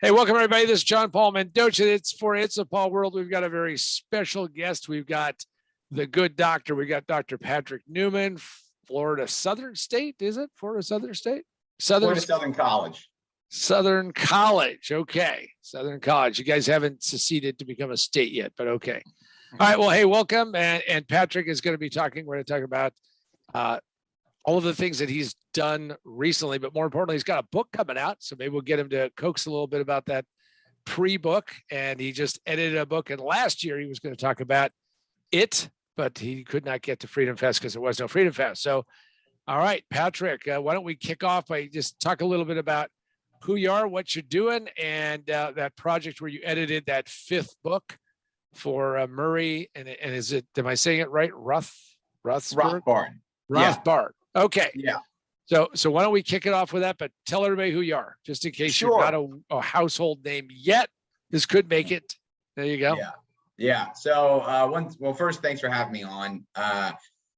Hey, welcome everybody. This is John Paul Mendoza. It's a Paul World. We've got a very special guest. We've got the good doctor. We got Dr. Patrick Newman, Florida Southern State. Is it Florida Southern State? Florida Southern College. Southern College. Okay. Southern College. You guys haven't seceded to become a state yet, but okay. All right. Well, hey, welcome. And Patrick is going to be talking. We're going to talk about all of the things that he's done recently, but more importantly, he's got a book coming out. So maybe we'll get him to coax a little bit about that pre-book. And he just edited a book. And last year he was going to talk about it, but he could not get to FreedomFest because there was no FreedomFest. So, all right, Patrick, why don't we kick off by just talk a little bit about who you are, what you're doing, and that project where you edited that fifth book for Murray. And is it, am I saying it right? Rothbard. Rothbard. Yeah. Okay. Yeah. So why don't we kick it off with that, but tell everybody who you are, just in case you're not a household name yet. This could make it. There you go. Yeah. So well, first, thanks for having me on.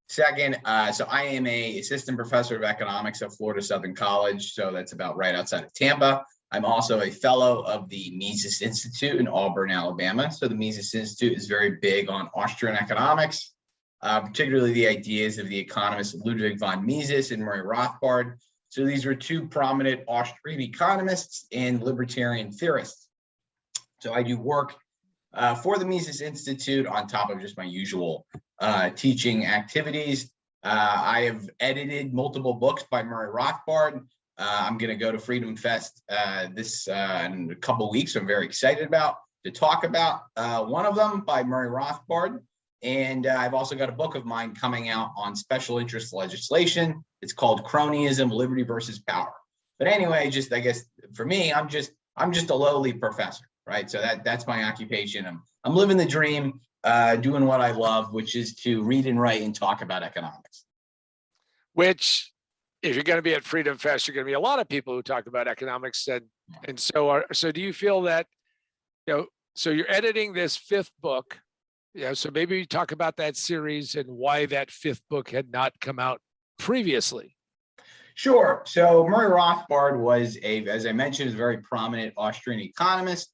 Second, so I am a assistant professor of economics at Florida Southern College. So that's about right outside of Tampa. I'm also a fellow of the Mises Institute in Auburn, Alabama. So the Mises Institute is very big on Austrian economics. Particularly the ideas of the economists Ludwig von Mises and Murray Rothbard. So these were two prominent Austrian economists and libertarian theorists. So I do work for the Mises Institute on top of just my usual teaching activities. I have edited multiple books by Murray Rothbard. I'm going to go to FreedomFest in a couple of weeks. I'm very excited about to talk about one of them by Murray Rothbard. And I've also got a book of mine coming out on special interest legislation. It's called Cronyism, Liberty versus Power. But anyway, just I guess for me, I'm just a lowly professor, right? So that's my occupation. I'm living the dream, doing what I love, which is to read and write and talk about economics. Which, if you're going to be at Freedom Fest, you're going to be a lot of people who talk about economics, and so do you feel that, so you're editing this fifth book. Yeah, so maybe you talk about that series and why that fifth book had not come out previously. Sure. So Murray Rothbard was as I mentioned, is a very prominent Austrian economist.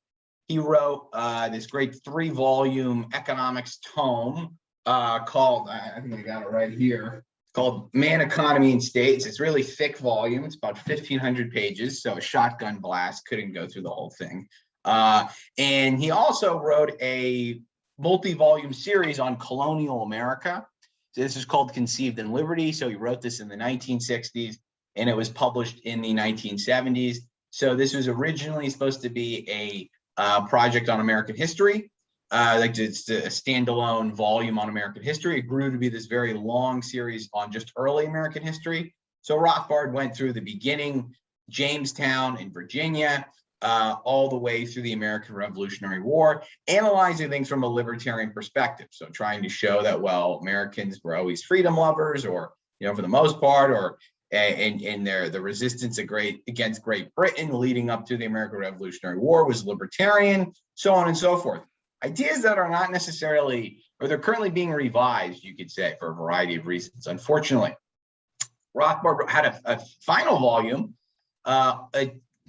He wrote this great 3-volume economics tome called, I think I got it right here, called Man, Economy, and States. It's a really thick volume. It's about 1,500 pages. So a shotgun blast, couldn't go through the whole thing. And he also wrote a multi-volume series on colonial America. So this is called Conceived in Liberty. So he wrote this in the 1960s and it was published in the 1970s. So this was originally supposed to be a project on American history. Like it's a standalone volume on American history. It grew to be this very long series on just early American history. So Rothbard went through the beginning, Jamestown in Virginia, all the way through the American Revolutionary War, analyzing things from a libertarian perspective. So trying to show that, well, Americans were always freedom lovers, or, for the most part, or in the resistance against Great Britain leading up to the American Revolutionary War was libertarian, so on and so forth. Ideas that are not necessarily, or they're currently being revised, you could say, for a variety of reasons. Unfortunately, Rothbard had a final volume,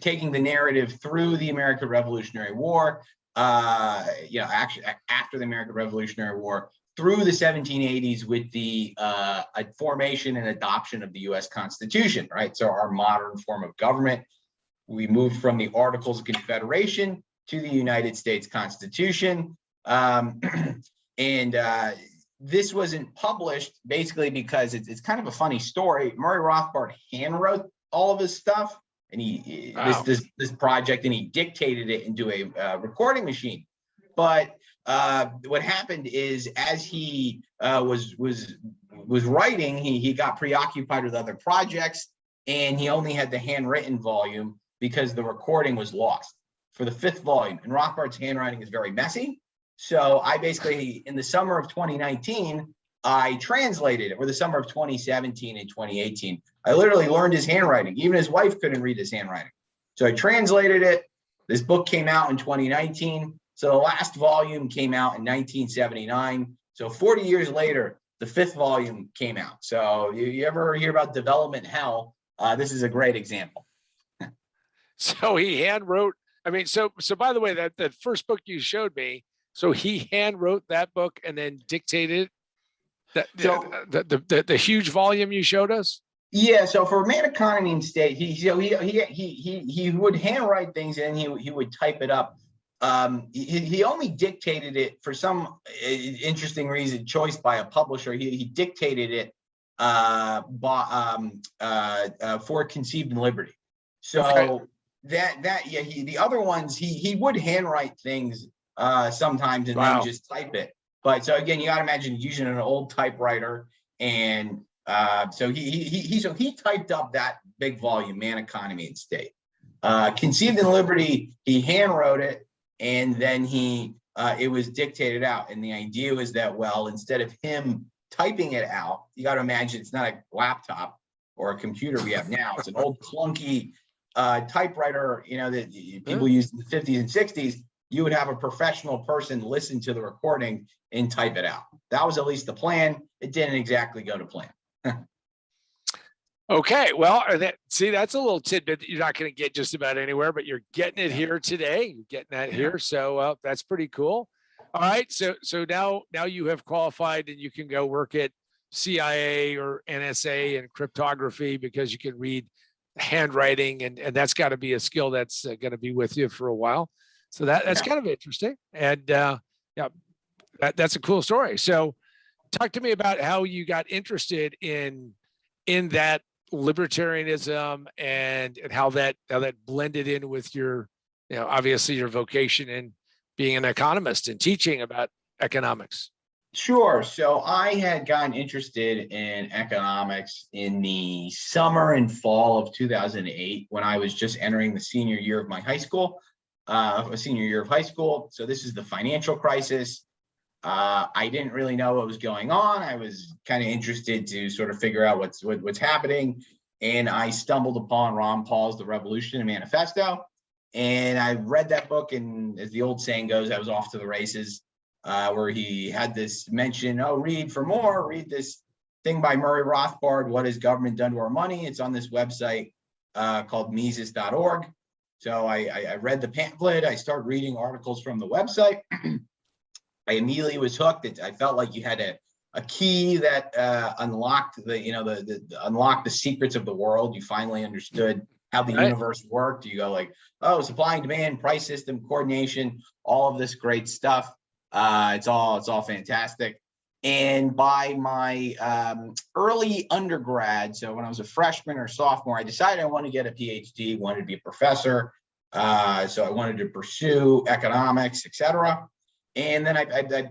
taking the narrative through the American Revolutionary War, actually after the American Revolutionary War, through the 1780s with the formation and adoption of the U.S. Constitution, right? So our modern form of government, we moved from the Articles of Confederation to the United States Constitution. This wasn't published basically because it's kind of a funny story. Murray Rothbard handwrote all of his stuff. And this project, and he dictated it into a recording machine. But what happened is, as he was writing, he got preoccupied with other projects, and he only had the handwritten volume because the recording was lost for the fifth volume. And Rothbard's handwriting is very messy. So I basically, in the summer of 2019, I translated it, or the summer of 2017 and 2018. I literally learned his handwriting. Even his wife couldn't read his handwriting. So I translated it. This book came out in 2019. So the last volume came out in 1979. So 40 years later, the fifth volume came out. So you ever hear about development hell? This is a great example. So he hand wrote I mean, so by the way, that first book you showed me, so he hand wrote that book and then dictated that So the huge volume you showed us. yeah, so for Man, Economy, and State, he would handwrite things and he would type it up. He only dictated it for some interesting reason, choice by a publisher. He dictated it for Conceived in Liberty. So Okay. yeah, the other ones he would handwrite things sometimes and then Wow. just type it. But so again, you got to imagine using an old typewriter, and so he typed up that big volume, Man, Economy, and State. Conceived in Liberty, he handwrote it, and then it was dictated out. And the idea was that, well, instead of him typing it out, you got to imagine it's not a laptop or a computer we have now. It's an old clunky typewriter, that people used in the 50s and 60s. You would have a professional person listen to the recording and type it out. That was at least the plan. It didn't exactly go to plan. Okay, well, see, that's a little tidbit that you're not going to get just about anywhere, but you're getting it here today. You're getting that here, so that's pretty cool. All right, so now you have qualified and you can go work at CIA or NSA and cryptography because you can read handwriting, and that's got to be a skill that's going to be with you for a while. So that's kind of interesting, and yeah, that's a cool story. So, talk to me about how you got interested in that libertarianism and how that blended in with your, obviously your vocation in being an economist and teaching about economics. Sure. So I had gotten interested in economics in the summer and fall of 2008 when I was just entering the senior year of my high school, So this is the financial crisis. I didn't really know what was going on. I was kind of interested to sort of figure out what's happening. And I stumbled upon Ron Paul's The Revolution and Manifesto. And I read that book, and as the old saying goes, I was off to the races, where he had this mention, read this thing by Murray Rothbard, What Has Government Done to Our Money? It's on this website called Mises.org. So I read the pamphlet. I started reading articles from the website. I immediately was hooked. I felt like you had a key that unlocked unlocked the secrets of the world. You finally understood how the universe worked. You go like, supply and demand, price system, coordination, all of this great stuff. It's all fantastic. And by my early undergrad, so when I was a freshman or sophomore, I decided I wanted to get a PhD, wanted to be a professor. So I wanted to pursue economics, etc. And then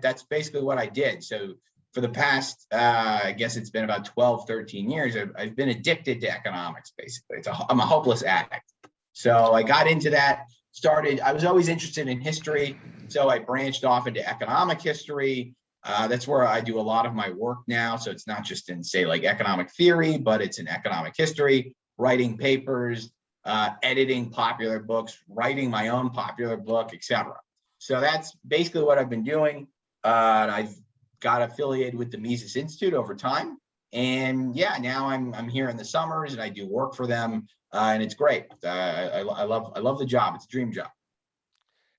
that's basically what I did. So for the past, I guess it's been about 12, 13 years, I've been addicted to economics, basically. I'm a hopeless addict. So I got into that, I was always interested in history. So I branched off into economic history. That's where I do a lot of my work now. So it's not just in, say, like economic theory, but it's in economic history, writing papers, editing popular books, writing my own popular book, etc. So that's basically what I've been doing. I've got affiliated with the Mises Institute over time. And yeah, now I'm here in the summers and I do work for them. And it's great. I love the job. It's a dream job.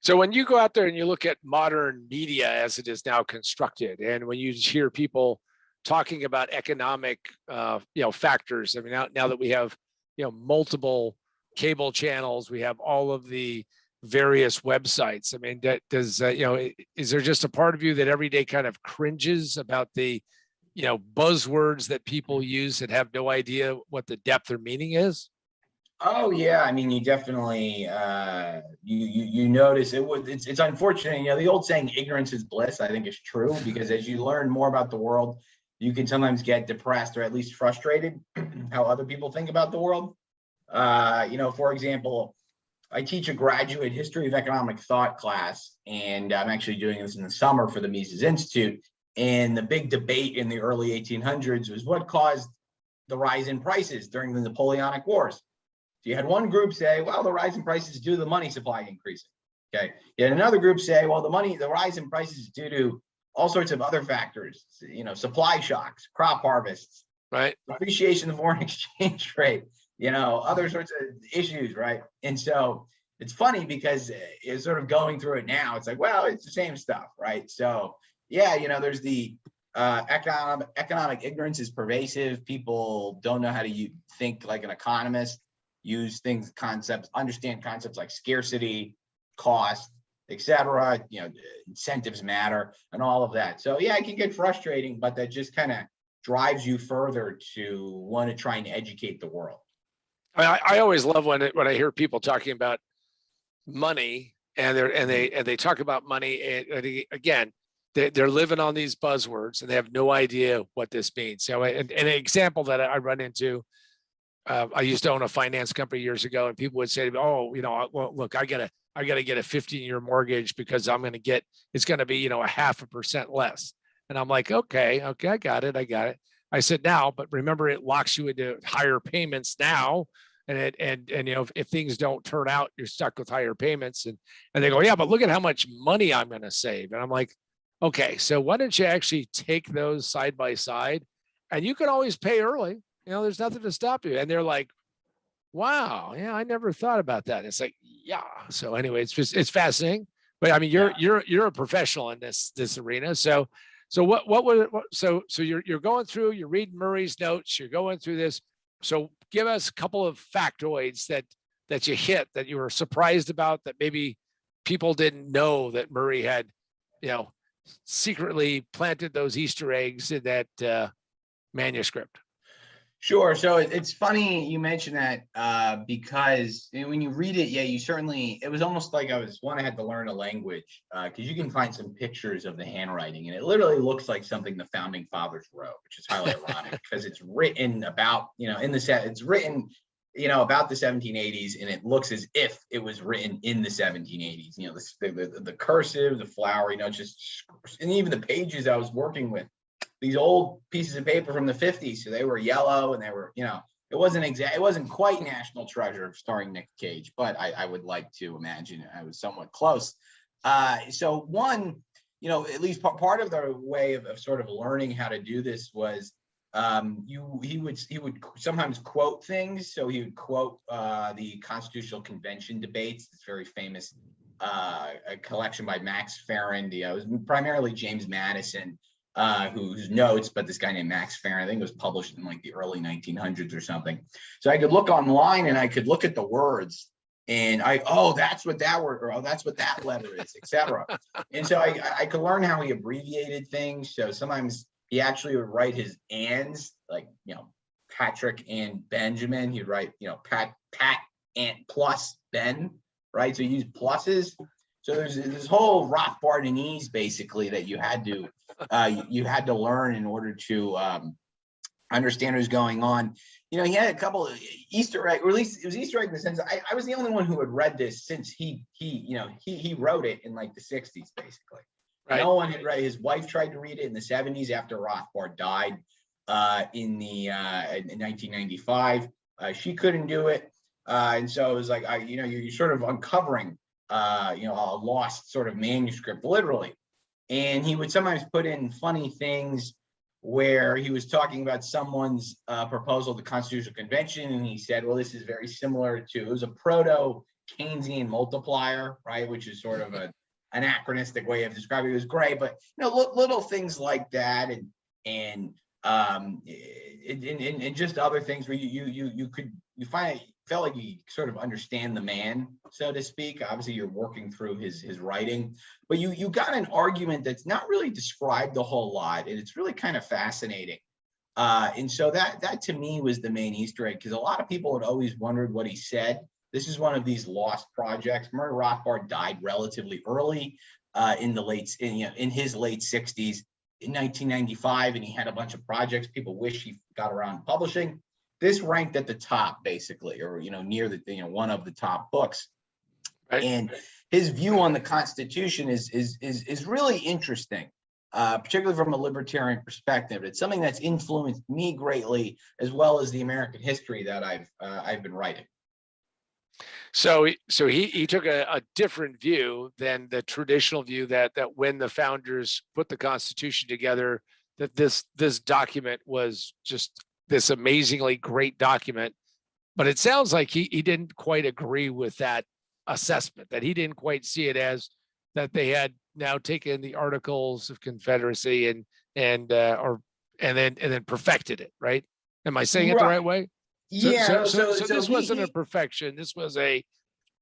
So when you go out there and you look at modern media as it is now constructed, and when you hear people talking about economic, factors, I mean, now that we have, multiple cable channels, we have all of the various websites. I mean, is there just a part of you that every day kind of cringes about the, buzzwords that people use that have no idea what the depth or meaning is? Oh yeah, I mean, you definitely you notice it's unfortunate. The old saying, ignorance is bliss, I think is true, because as you learn more about the world, you can sometimes get depressed or at least frustrated how other people think about the world. For example, I teach a graduate history of economic thought class, and I'm actually doing this in the summer for the Mises Institute. And the big debate in the early 1800s was what caused the rise in prices during the Napoleonic Wars. So you had one group say, well, the rise in prices is due to the money supply increasing. Okay. You had another group say, well, the rise in prices is due to all sorts of other factors, supply shocks, crop harvests, right, appreciation of foreign exchange rate, other sorts of issues, right? And so it's funny because it's sort of going through it now. It's like, well, it's the same stuff, right? So yeah, there's the economic ignorance is pervasive. People don't know how to think like an economist, use concepts, understand concepts like scarcity, cost, etc. Incentives matter and all of that. So yeah, it can get frustrating, but that just kind of drives you further to want to try and educate the world. I always love when I hear people talking about money and they talk about money and again, they're living on these buzzwords and they have no idea what this means. So an example that I run into, I used to own a finance company years ago, and people would say to me, "Oh, well, look, I gotta get a 15-year mortgage because it's gonna be, 0.5% less." And I'm like, okay, I got it. I said, now, but remember, it locks you into higher payments now. And if things don't turn out, you're stuck with higher payments. And they go, yeah, but look at how much money I'm going to save. And I'm like, okay, so why don't you actually take those side by side, and you can always pay early. There's nothing to stop you. And they're like, wow, yeah, I never thought about that. It's like, yeah. So anyway, it's fascinating. But I mean, you're a professional in this arena. So you're going through, you're reading Murray's notes, you're going through this. So give us a couple of factoids that you hit, that you were surprised about, that maybe people didn't know that Murray had, secretly planted those Easter eggs in that manuscript. Sure. So it's funny you mentioned that because when you read it, yeah, it was almost like I had to learn a language because you can find some pictures of the handwriting and it literally looks like something the founding fathers wrote, which is highly ironic because it's written about, it's written, about the 1780s, and it looks as if it was written in the 1780s. The cursive, the flower, and even the pages I was working with, these old pieces of paper from the 50s, so they were yellow and they were, it wasn't quite National Treasure starring Nick Cage, but I would like to imagine I was somewhat close. So one, at least part of the way of sort of learning how to do this was he would sometimes quote things. So he would quote the Constitutional Convention debates. It's very famous, a collection by Max Farrand. It was primarily James Madison, whose notes, but this guy named Max Farrand, I think it was published in like the early 1900s or something. So I could look online and I could look at the words and that's what that word, or that's what that letter is, etc. And so I could learn how he abbreviated things. So sometimes he actually would write his ands, like, Patrick and Benjamin. He'd write, Pat and plus Ben, right? So he used pluses. So there's this whole Rothbardinese basically that you had to learn in order to understand what was going on. He had a couple of Easter egg, or at least it was Easter egg in the sense I was the only one who had read this since he wrote it in like the 60s basically. Right. No one had read. His wife tried to read it in the 70s after Rothbard died in 1995. She couldn't do it, and so it was like you're sort of uncovering a lost sort of manuscript, literally. And he would sometimes put in funny things where he was talking about someone's proposal to the Constitutional Convention, and he said, well, this is very similar to, it was a proto-Keynesian multiplier, right, which is sort of an anachronistic way of describing it. It was great, but little things like that, and just other things where you felt like you sort of understand the man, so to speak. Obviously, you're working through his writing, but you got an argument that's not really described a whole lot, and it's really kind of fascinating. And so that to me was the main Easter egg, because a lot of people had always wondered what he said. This is one of these lost projects. Murray Rothbard died relatively early in his late 60s in 1995, and he had a bunch of projects people wish he got around to publishing. This ranked at the top, basically, or near the one of the top books. Right. And his view on the Constitution is really interesting, particularly from a libertarian perspective. It's something that's influenced me greatly, as well as the American history that I've been writing. So he took a different view than the traditional view that when the founders put the Constitution together, that this document was just this amazingly great document. But it sounds like he didn't quite agree with that assessment, that he didn't quite see it as that they had now taken the Articles of Confederacy and then perfected it, right? Am I saying it the right way? So this wasn't a perfection. This was a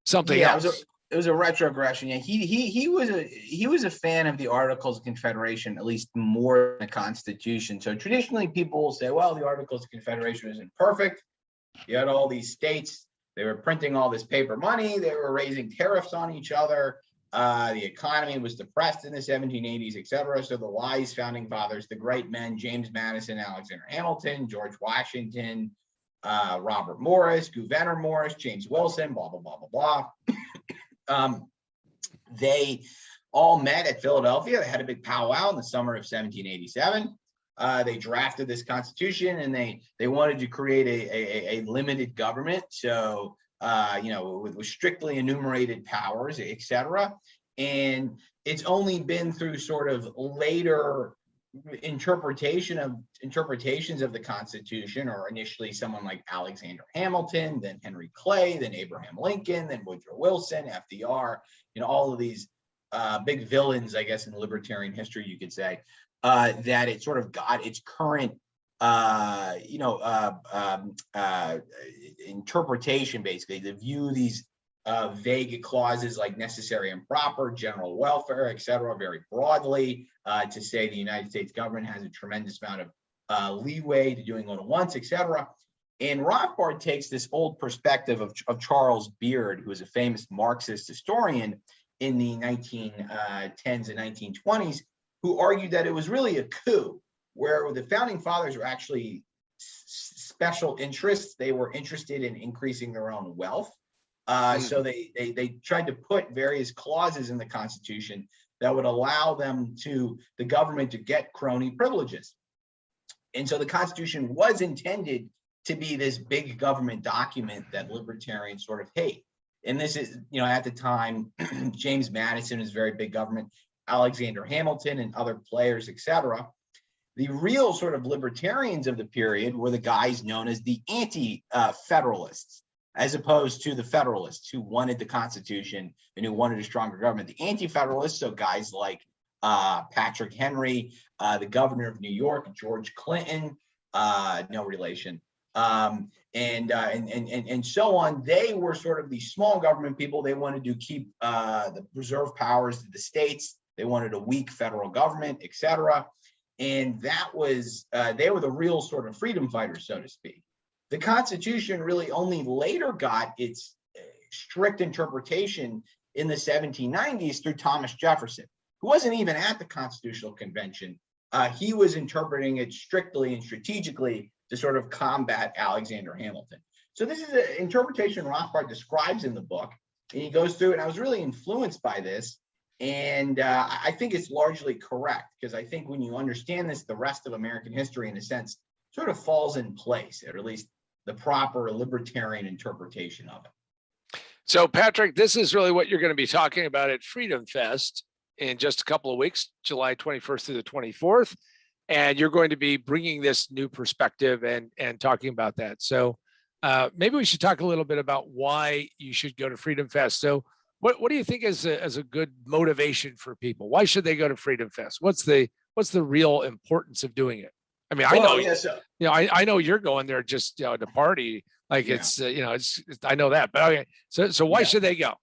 something else. It was a retrogression. Yeah, he was a fan of the Articles of Confederation, at least more than the Constitution. So traditionally, people will say, well, the Articles of Confederation isn't perfect. You had all these states, they were printing all this paper money, they were raising tariffs on each other. The economy was depressed in the 1780s, et cetera. So the wise founding fathers, the great men, James Madison, Alexander Hamilton, George Washington, Robert Morris, Gouverneur Morris, James Wilson, blah, blah, blah, blah, blah. They all met at Philadelphia. They had a big powwow in the summer of 1787. They drafted this constitution, and they wanted to create a limited government. So, with strictly enumerated powers, et cetera. And it's only been through sort of later interpretations of the Constitution, or initially someone like Alexander Hamilton, then Henry Clay, then Abraham Lincoln, then Woodrow Wilson, FDR, all of these big villains, I guess, in libertarian history, you could say, that it sort of got its current interpretation, basically, to view these vague clauses like necessary and proper, general welfare, et cetera, very broadly, to say the United States government has a tremendous amount of leeway to doing what it wants, et cetera. And Rothbard takes this old perspective of Charles Beard, who was a famous Marxist historian in the 1910s and 1920s, who argued that it was really a coup, where the founding fathers were actually special interests. They were interested in increasing their own wealth. So they tried to put various clauses in the Constitution that would allow the government to get crony privileges. And so the Constitution was intended to be this big government document that libertarians sort of hate. And this is, at the time, James Madison was very big government, Alexander Hamilton and other players, et cetera. The real sort of libertarians of the period were the guys known as the anti-federalists, as opposed to the federalists who wanted the Constitution and who wanted a stronger government. The anti-federalists, so guys like Patrick Henry, the governor of New York, George Clinton, no relation, and so on. They were sort of the small government people. They wanted to keep the reserve powers to the states. They wanted a weak federal government, et cetera. And that was, they were the real sort of freedom fighters, so to speak. The Constitution really only later got its strict interpretation in the 1790s through Thomas Jefferson, who wasn't even at the Constitutional Convention. He was interpreting it strictly and strategically to sort of combat Alexander Hamilton. So this is an interpretation Rothbard describes in the book, and he goes through it. And I was really influenced by this. And I think it's largely correct, because I think when you understand this, the rest of American history, in a sense, sort of falls in place, or at least the proper libertarian interpretation of it. So, Patrick, this is really what you're going to be talking about at FreedomFest in just a couple of weeks, July 21st through the 24th. And you're going to be bringing this new perspective and talking about that. So maybe we should talk a little bit about why you should go to FreedomFest. So what do you think is a good motivation for people? Why should they go to FreedomFest? What's the real importance of doing it? I mean, I know you're going there just to party. Like it's I know that, but okay. So why should they go?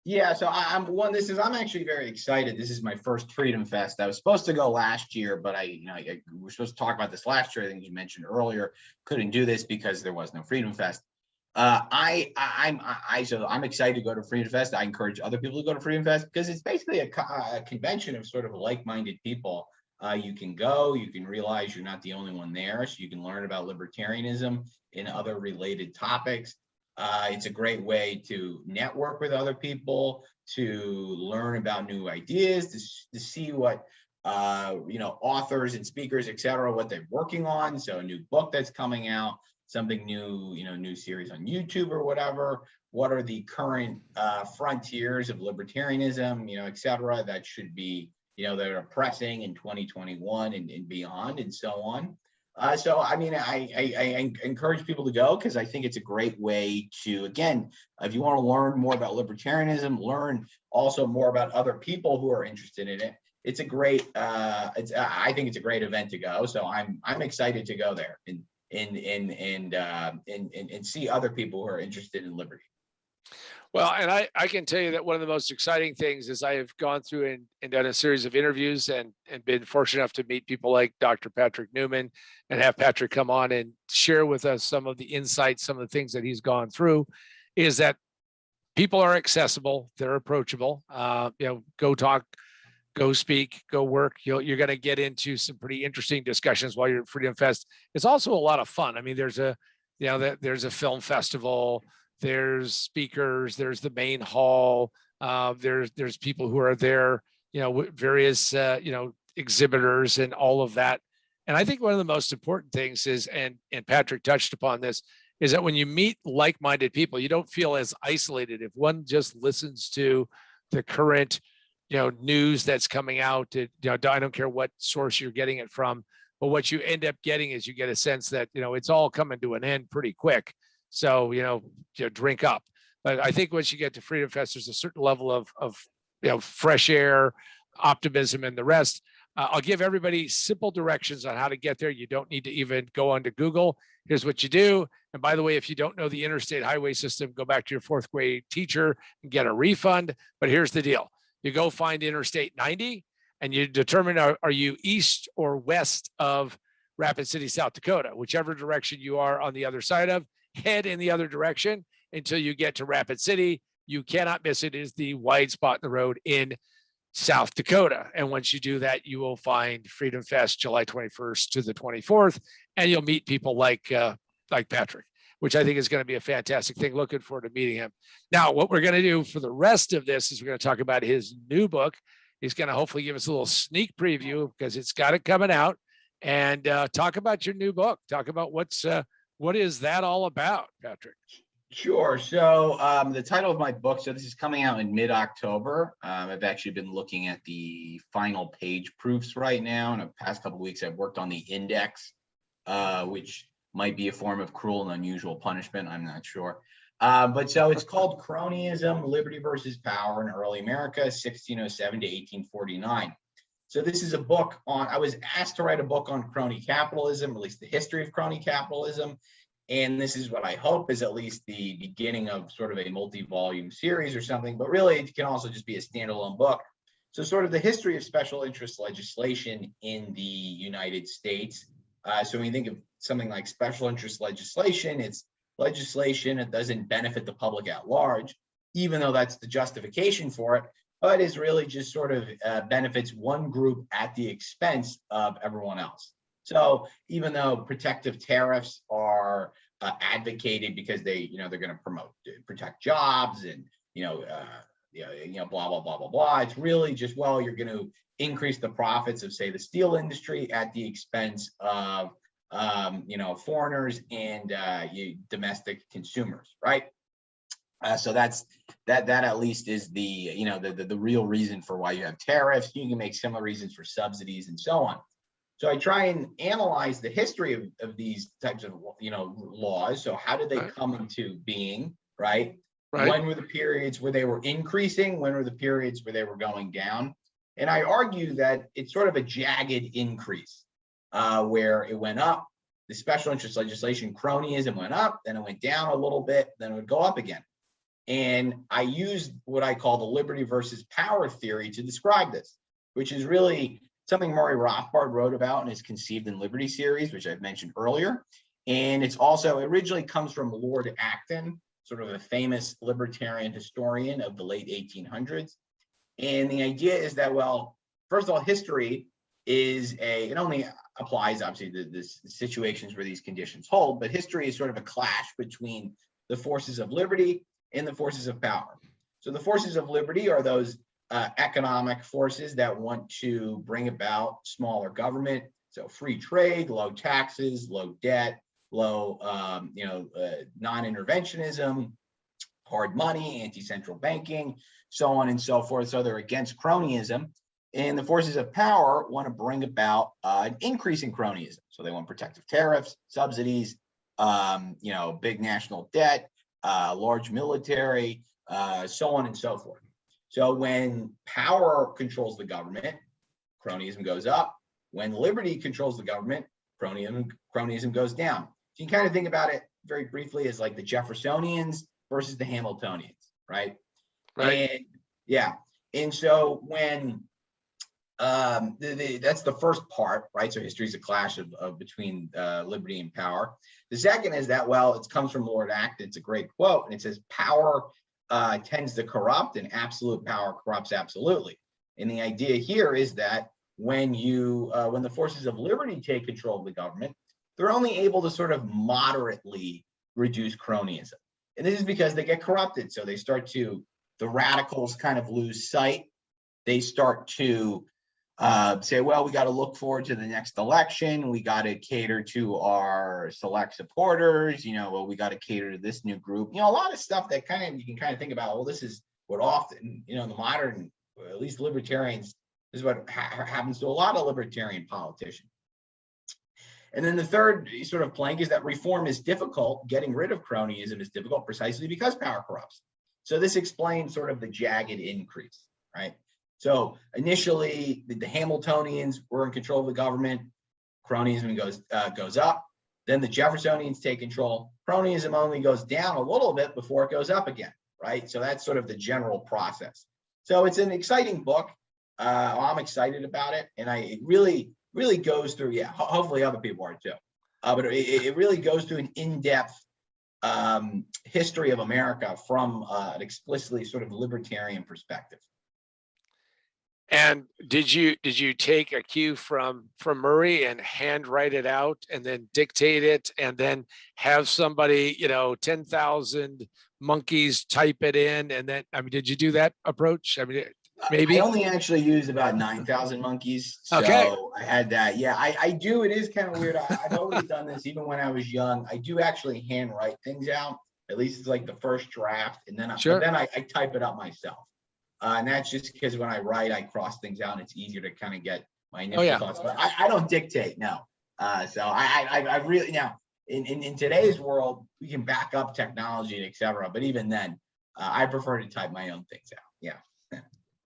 Yeah, so I'm actually very excited. This is my first FreedomFest. I was supposed to go last year, but we were supposed to talk about this last year. I think you mentioned earlier, couldn't do this because there was no FreedomFest. I'm excited to go to FreedomFest. I encourage other people to go to FreedomFest because it's basically a convention of sort of like-minded people. You can go, you can realize you're not the only one there, so you can learn about libertarianism and other related topics. It's a great way to network with other people, to learn about new ideas, to see what authors and speakers, et cetera, what they're working on. So a new book that's coming out, something new, new series on YouTube or whatever. What are the current frontiers of libertarianism, et cetera, that should be, that are pressing in 2021 and beyond, and so on. So, I mean, I encourage people to go because I think it's a great way to, again, if you want to learn more about libertarianism, learn also more about other people who are interested in it. It's a great, I think it's a great event to go. So I'm excited to go there and see other people who are interested in liberty. Well, and I can tell you that one of the most exciting things is I have gone through and done a series of interviews and been fortunate enough to meet people like Dr. Patrick Newman and have Patrick come on and share with us some of the insights, some of the things that he's gone through, is that people are accessible, they're approachable. Go talk, go speak, go work. You're going to get into some pretty interesting discussions while you're at Freedom Fest. It's also a lot of fun. I mean, there's a film festival. There's speakers, there's the main hall, there's people who are there, various, exhibitors and all of that. And I think one of the most important things is, and Patrick touched upon this, is that when you meet like-minded people, you don't feel as isolated. If one just listens to the current, news that's coming out, I don't care what source you're getting it from, but what you end up getting is you get a sense that, it's all coming to an end pretty quick. So, drink up. But I think once you get to Freedom Fest, there's a certain level of fresh air, optimism, and the rest. I'll give everybody simple directions on how to get there. You don't need to even go onto Google. Here's what you do. And by the way, if you don't know the interstate highway system, go back to your fourth grade teacher and get a refund. But here's the deal. You go find Interstate 90 and you determine, are you east or west of Rapid City, South Dakota, whichever direction you are on the other side of. Head in the other direction until you get to Rapid City. You cannot miss it. It is the wide spot in the road in South Dakota. And once you do that, you will find Freedom Fest July 21st to the 24th, and you'll meet people like Patrick, which I think is going to be a fantastic thing. Looking forward to meeting him. Now, what we're going to do for the rest of this is we're going to talk about his new book. He's going to hopefully give us a little sneak preview because it's got it coming out, and talk about your new book. Talk about what is that all about, Patrick? Sure. So the title of my book, so this is coming out in mid-October. I've actually been looking at the final page proofs right now. In the past couple of weeks, I've worked on the index, which might be a form of cruel and unusual punishment. I'm not sure. But so it's called Cronyism, Liberty versus Power in Early America, 1607 to 1849. So this is a book on, I was asked to write a book on crony capitalism, at least the history of crony capitalism. And this is what I hope is at least the beginning of sort of a multi-volume series or something, but really it can also just be a standalone book. So sort of the history of special interest legislation in the United States. So when you think of something like special interest legislation, it's legislation that doesn't benefit the public at large, even though that's the justification for it, but is really just sort of benefits one group at the expense of everyone else. So even though protective tariffs are advocated because they're going to protect jobs and blah blah blah blah blah, it's really just, well, you're going to increase the profits of, say, the steel industry at the expense of foreigners and domestic consumers, right? So that at least is the real reason for why you have tariffs. You can make similar reasons for subsidies and so on. So I try and analyze the history of these types of laws. So how did they come into being, right? When were the periods where they were increasing? When were the periods where they were going down? And I argue that it's sort of a jagged increase where it went up. The special interest legislation, cronyism, went up, then it went down a little bit, then it would go up again. And I used what I call the liberty versus power theory to describe this, which is really something Murray Rothbard wrote about in his Conceived in Liberty series, which I've mentioned earlier. And it's also originally comes from Lord Acton, sort of a famous libertarian historian of the late 1800s. And the idea is that, well, first of all, history is it only applies obviously to the situations where these conditions hold, but history is sort of a clash between the forces of liberty and the forces of power. So the forces of liberty are those economic forces that want to bring about smaller government, so free trade, low taxes, low debt, low non-interventionism, hard money, anti-central banking, so on and so forth. So they're against cronyism. And the forces of power want to bring about an increase in cronyism. So they want protective tariffs, subsidies, big national debt, large military, so on and so forth. So when power controls the government, cronyism goes up. When liberty controls the government, cronyism goes down. So you can kind of think about it very briefly as like the Jeffersonians versus the Hamiltonians, right? Right. And yeah. And so when that's the first part, right? So history is a clash of between liberty and power. The second is that, well, it comes from Lord Acton. It's a great quote, and it says, "Power tends to corrupt, and absolute power corrupts absolutely." And the idea here is that when the forces of liberty take control of the government, they're only able to sort of moderately reduce cronyism, and this is because they get corrupted. So the radicals kind of lose sight. They start to say, well, we got to look forward to the next election. We got to cater to our select supporters. We got to cater to this new group. A lot of stuff that you can kind of think about. Well, this is what often, the modern, at least libertarians, this is what happens to a lot of libertarian politicians. And then the third sort of plank is that reform is difficult. Getting rid of cronyism is difficult precisely because power corrupts. So this explains sort of the jagged increase, right? So initially, the Hamiltonians were in control of the government. Cronyism goes up. Then the Jeffersonians take control. Cronyism only goes down a little bit before it goes up again, right? So that's sort of the general process. So it's an exciting book. I'm excited about it, and it really goes through. Yeah, hopefully other people are too. But it really goes through an in-depth history of America from an explicitly sort of libertarian perspective. And did you take a cue from Murray and handwrite it out and then dictate it and then have somebody, 10,000 monkeys type it in? And then, did you do that approach? Maybe. I only actually used about 9,000 monkeys. So okay. I had that. Yeah, I do. It is kind of weird. I've always done this, even when I was young. I do actually handwrite things out. At least it's like the first draft. And then, I type it up myself. And that's just because when I write, I cross things out and it's easier to kind of get my initial thoughts. But I don't dictate, no. So I really, now, in today's world, we can back up technology and et cetera. But even then, I prefer to type my own things out. Yeah.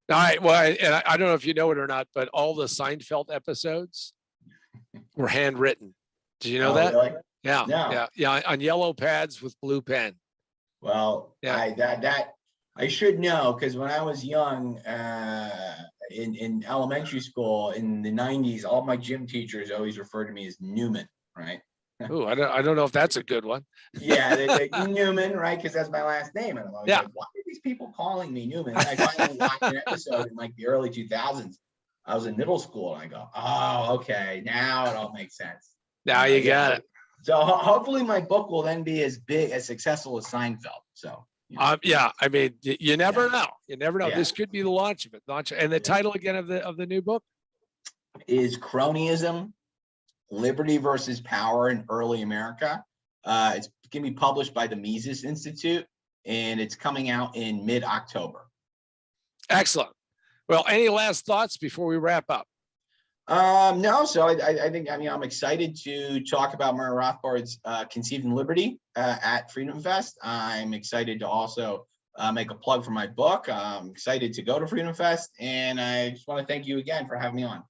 All right. Well, I don't know if you know it or not, but all the Seinfeld episodes were handwritten. Did you know that? Really? Yeah. No. Yeah. On yellow pads with blue pen. Well, yeah. I should know, because when I was young, in elementary school in the 90s, all my gym teachers always referred to me as Newman, right? Oh, I don't know if that's a good one. Yeah, they Newman, right? Because that's my last name. And I'm always like, why are these people calling me Newman? And I finally watched an episode in like the early 2000s. I was in middle school and I go, oh, okay, now it all makes sense. Now you got it. So hopefully my book will then be as successful as Seinfeld. So. Yeah, you never know. You never know. Yeah. This could be the launch of it. And the title again of the new book is Cronyism: Liberty versus Power in Early America. It's going to be published by the Mises Institute, and it's coming out in mid-October. Excellent. Well, any last thoughts before we wrap up? No, so I think, I'm excited to talk about Murray Rothbard's Conceived in Liberty at FreedomFest. I'm excited to also make a plug for my book. I'm excited to go to FreedomFest, and I just want to thank you again for having me on.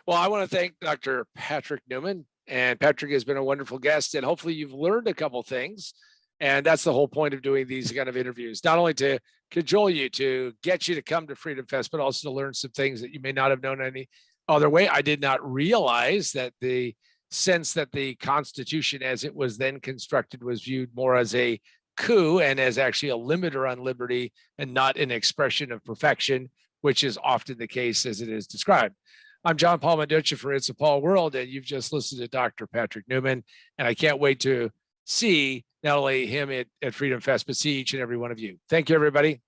Well, I want to thank Dr. Patrick Newman, and Patrick has been a wonderful guest, and hopefully you've learned a couple things. And that's the whole point of doing these kind of interviews, not only to cajole you, to get you to come to FreedomFest, but also to learn some things that you may not have known any other way. I did not realize that the sense that the Constitution as it was then constructed was viewed more as a coup and as actually a limiter on liberty and not an expression of perfection, which is often the case as it is described. I'm John Paul Mendoza for It's a Paul World, and you've just listened to Dr. Patrick Newman, and I can't wait to see not only him at FreedomFest, but see each and every one of you. Thank you, everybody.